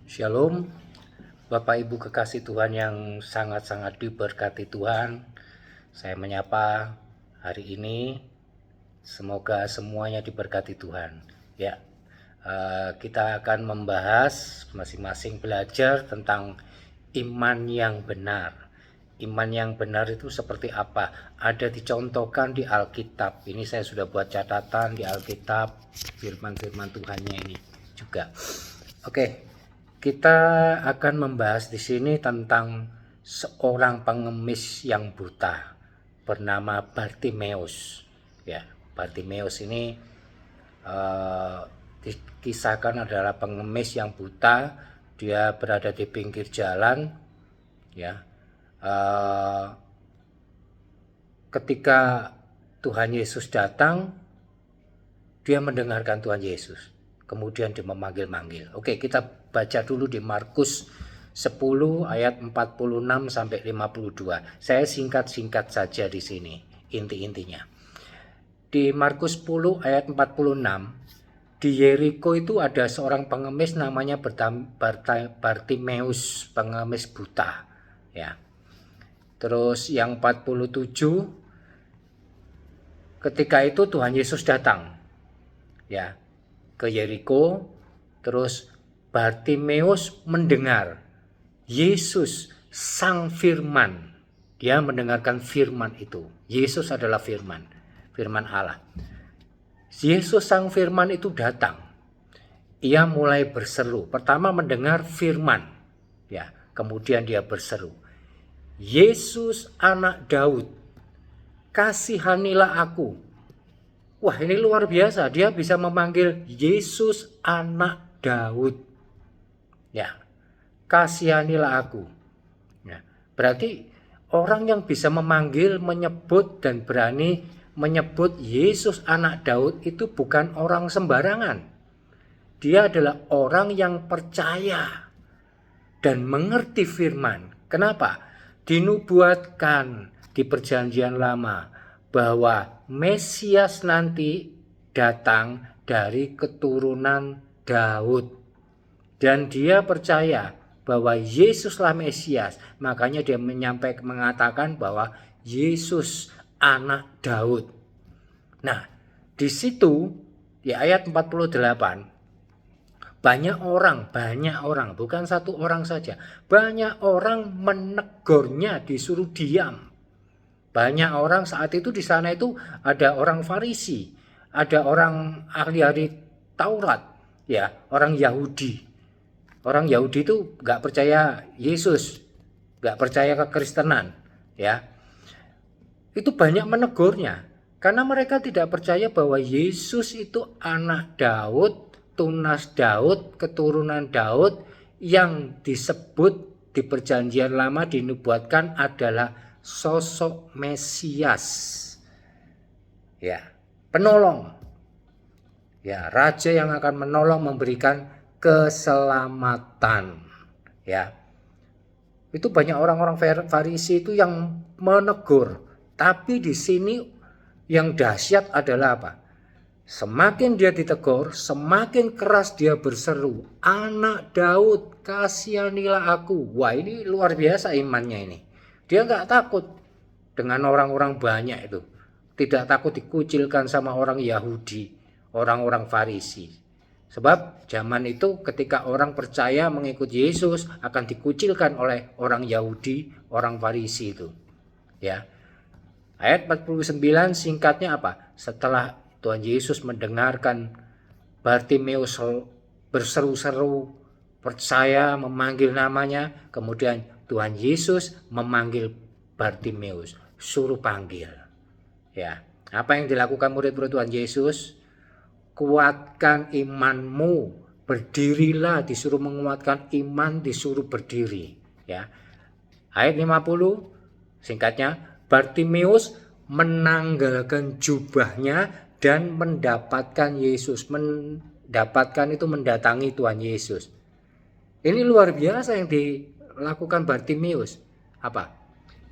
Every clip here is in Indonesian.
Shalom, Bapak Ibu kekasih Tuhan yang sangat-sangat diberkati Tuhan. Saya menyapa hari ini, semoga semuanya diberkati Tuhan. Ya, kita akan membahas masing-masing belajar tentang iman yang benar. Iman yang benar itu seperti apa? Ada dicontohkan di Alkitab. Ini saya sudah buat catatan di Alkitab, firman-firman Tuhannya ini juga. Oke, kita akan membahas di sini tentang seorang pengemis yang buta bernama Bartimeus. Ya, Bartimeus ini dikisahkan adalah pengemis yang buta. Dia berada di pinggir jalan. Ya, ketika Tuhan Yesus datang, dia mendengarkan Tuhan Yesus. Kemudian dia memanggil-manggil. Oke, kita baca dulu di Markus 10 ayat 46 sampai 52. Saya singkat-singkat saja di sini inti-intinya. Di Markus 10 ayat 46, di Yeriko itu ada seorang pengemis namanya Bartimeus, pengemis buta, ya. Terus yang 47, ketika itu Tuhan Yesus datang, ya, ke Yeriko. Terus Bartimeus mendengar Yesus sang firman. Dia mendengarkan firman itu. Yesus adalah firman Allah. Yesus sang firman itu datang. Ia mulai berseru. Pertama mendengar firman, ya, kemudian dia berseru, Yesus anak Daud, kasihanilah aku. Wah, ini luar biasa. Dia bisa memanggil Yesus anak Daud. Ya, kasihanilah aku. Ya, berarti orang yang bisa memanggil, menyebut dan berani menyebut Yesus anak Daud itu bukan orang sembarangan. Dia adalah orang yang percaya dan mengerti firman. Kenapa? Dinubuatkan di Perjanjian Lama bahwa Mesias nanti datang dari keturunan Daud. Dan dia percaya bahwa Yesuslah Mesias. Makanya dia mengatakan bahwa Yesus anak Daud. Nah, di situ di ayat 48, banyak orang, bukan satu orang saja. Banyak orang menegurnya, disuruh diam. Banyak orang saat itu di sana itu ada orang Farisi, ada orang ahli-ahli Taurat, ya, orang Yahudi. Orang Yahudi itu nggak percaya Yesus, nggak percaya kekristenan, ya. Itu banyak menegurnya karena mereka tidak percaya bahwa Yesus itu anak Daud, tunas Daud, keturunan Daud yang disebut di Perjanjian Lama dinubuatkan adalah sosok Mesias, ya, penolong, ya, raja yang akan menolong, memberikan keselamatan, ya. Itu banyak orang-orang Farisi itu yang menegur. Tapi di sini yang dahsyat adalah apa? Semakin dia ditegur, semakin keras dia berseru, anak Daud, kasihanilah aku. Wah, ini luar biasa imannya ini. Dia nggak takut dengan orang-orang banyak itu. Tidak takut dikucilkan sama orang Yahudi, orang-orang Farisi. Sebab zaman itu ketika orang percaya mengikuti Yesus akan dikucilkan oleh orang Yahudi, orang Farisi itu. Ya. Ayat 49 singkatnya apa? Setelah Tuhan Yesus mendengarkan Bartimeus berseru-seru, percaya, memanggil namanya, kemudian Tuhan Yesus memanggil Bartimeus, suruh panggil. Ya, apa yang dilakukan murid-murid Tuhan Yesus? Kuatkan imanmu, berdirilah, disuruh menguatkan iman, disuruh berdiri, ya. Ayat 50 singkatnya, Bartimeus menanggalkan jubahnya dan mendapatkan Yesus. Mendapatkan itu mendatangi Tuhan Yesus. Ini luar biasa yang dilakukan Bartimeus. Apa?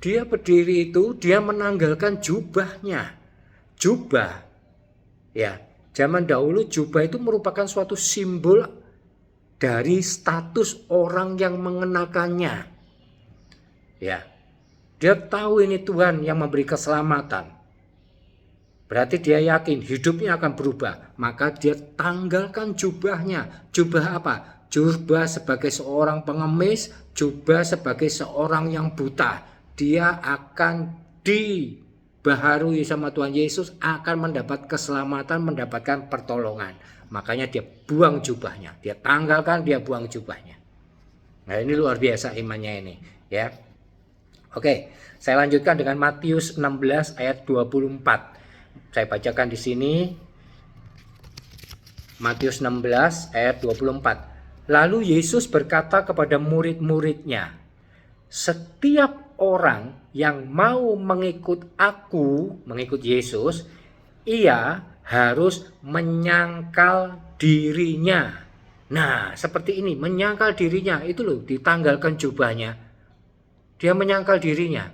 Dia berdiri itu, dia menanggalkan jubahnya. Jubah, ya, zaman dahulu jubah itu merupakan suatu simbol dari status orang yang mengenakannya. Ya, dia tahu ini Tuhan yang memberi keselamatan. Berarti dia yakin hidupnya akan berubah. Maka dia tanggalkan jubahnya. Jubah apa? Jubah sebagai seorang pengemis, jubah sebagai seorang yang buta. Dia akan dibaharui sama Tuhan Yesus, akan mendapat keselamatan, mendapatkan pertolongan. Makanya dia buang jubahnya, dia tanggalkan, dia buang jubahnya. Nah, ini luar biasa imannya ini, ya. Oke, saya lanjutkan dengan Matius 16 ayat 24. Saya bacakan di sini. Matius 16 ayat 24. Lalu Yesus berkata kepada murid-muridnya, setiap orang yang mau mengikut aku, mengikut Yesus, ia harus menyangkal dirinya. Nah, seperti ini, menyangkal dirinya, itu loh, ditanggalkan jubahnya. Dia menyangkal dirinya.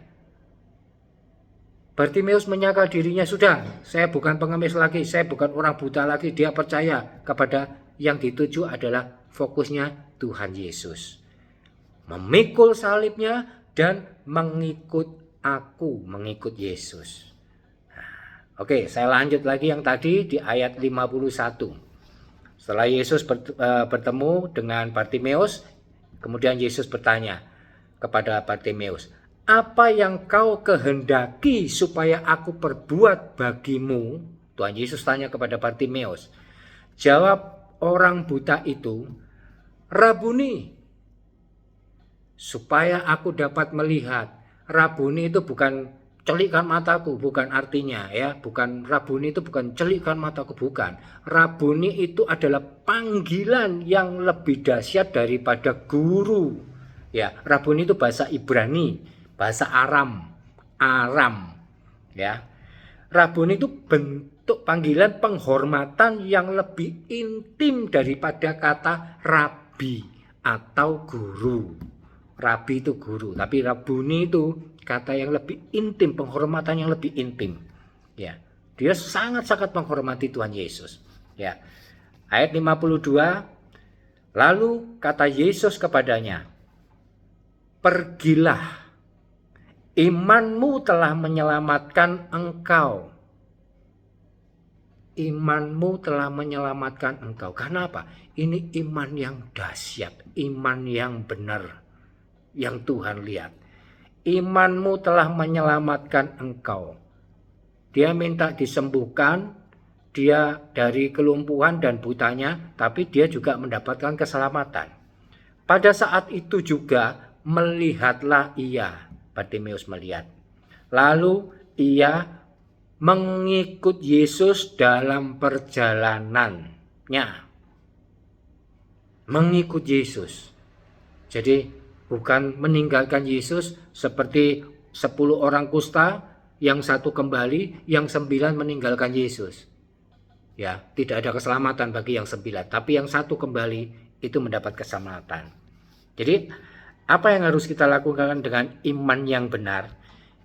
Bartimeus menyangkal dirinya, sudah, saya bukan pengemis lagi, saya bukan orang buta lagi. Dia percaya kepada yang dituju adalah fokusnya Tuhan Yesus. Memikul salibnya dan mengikut aku, mengikut Yesus. Oke, saya lanjut lagi yang tadi di ayat 51. Setelah Yesus bertemu dengan Bartimeus, kemudian Yesus bertanya kepada Bartimeus, apa yang kau kehendaki supaya aku perbuat bagimu? Tuhan Yesus tanya kepada Bartimeus. Jawab orang buta itu, Rabuni, supaya aku dapat melihat. Rabuni itu bukan celikkan mataku, bukan artinya, ya, bukan Rabuni itu bukan celikkan mataku, bukan. Rabuni itu adalah panggilan yang lebih dahsyat daripada guru. Ya, Rabuni itu bahasa Ibrani, bahasa Aram, ya. Rabuni itu bentuk panggilan penghormatan yang lebih intim daripada kata rabi atau guru. Rabi itu guru, tapi Rabuni itu kata yang lebih intim, penghormatan yang lebih intim. Ya, dia sangat-sangat menghormati Tuhan Yesus. Ya, ayat 52. Lalu kata Yesus kepadanya, pergilah, imanmu telah menyelamatkan engkau. Imanmu telah menyelamatkan engkau. Karena apa? Ini iman yang dahsyat, iman yang benar, yang Tuhan lihat. Imanmu telah menyelamatkan engkau. Dia minta disembuhkan, dia dari kelumpuhan dan butanya, tapi dia juga mendapatkan keselamatan. Pada saat itu juga melihatlah ia, Bartimeus melihat. Lalu ia mengikut Yesus dalam perjalanannya. Mengikut Yesus. Jadi bukan meninggalkan Yesus seperti 10 orang kusta, yang 1 kembali, yang 9 meninggalkan Yesus. Ya, tidak ada keselamatan bagi yang 9, tapi yang 1 kembali itu mendapat keselamatan. Jadi, apa yang harus kita lakukan dengan iman yang benar?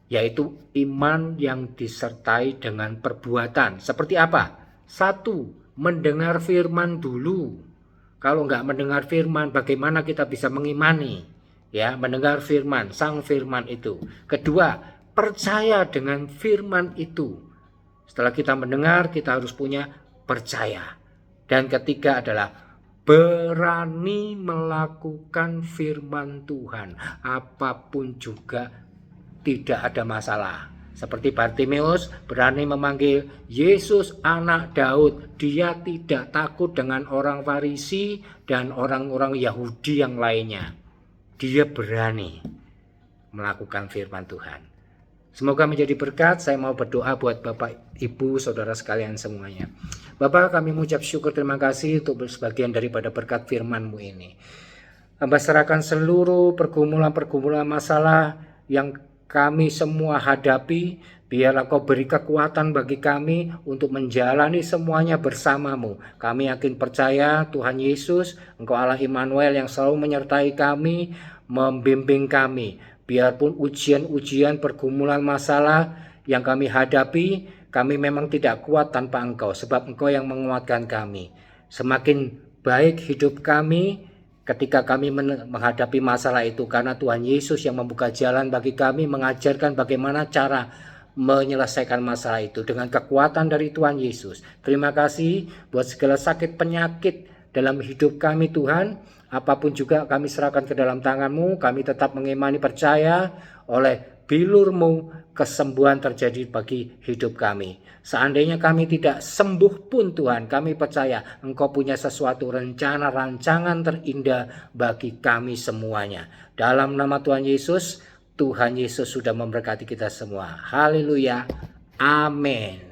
Yaitu iman yang disertai dengan perbuatan. Seperti apa? 1, mendengar firman dulu. Kalau nggak mendengar firman, bagaimana kita bisa mengimani? Ya, mendengar firman, sang firman itu. Kedua, percaya dengan firman itu. Setelah kita mendengar, kita harus punya percaya. Dan ketiga adalah berani melakukan firman Tuhan. Apapun juga tidak ada masalah. Seperti Bartimeus berani memanggil Yesus anak Daud. Dia tidak takut dengan orang Farisi dan orang-orang Yahudi yang lainnya. Dia berani melakukan firman Tuhan. Semoga menjadi berkat. Saya mau berdoa buat Bapak, Ibu, Saudara sekalian semuanya. Bapak, kami mengucap syukur, terima kasih untuk sebagian daripada berkat firman-Mu ini. Hamba serahkan seluruh pergumulan-pergumulan masalah yang kami semua hadapi. Biarlah Kau beri kekuatan bagi kami untuk menjalani semuanya bersama-Mu. Kami yakin percaya Tuhan Yesus, Engkau Allah Immanuel yang selalu menyertai kami, membimbing kami. Biarpun ujian-ujian, pergumulan masalah yang kami hadapi, kami memang tidak kuat tanpa Engkau, sebab Engkau yang menguatkan kami. Semakin baik hidup kami, ketika kami menghadapi masalah itu, karena Tuhan Yesus yang membuka jalan bagi kami, mengajarkan bagaimana cara menyelesaikan masalah itu dengan kekuatan dari Tuhan Yesus. Terima kasih buat segala sakit penyakit dalam hidup kami Tuhan. Apapun juga kami serahkan ke dalam tangan-Mu. Kami tetap mengimani percaya oleh bilur-Mu kesembuhan terjadi bagi hidup kami. Seandainya kami tidak sembuh pun Tuhan, kami percaya Engkau punya sesuatu rencana, rancangan terindah bagi kami semuanya. Dalam nama Tuhan Yesus, Tuhan Yesus sudah memberkati kita semua. Haleluya. Amin.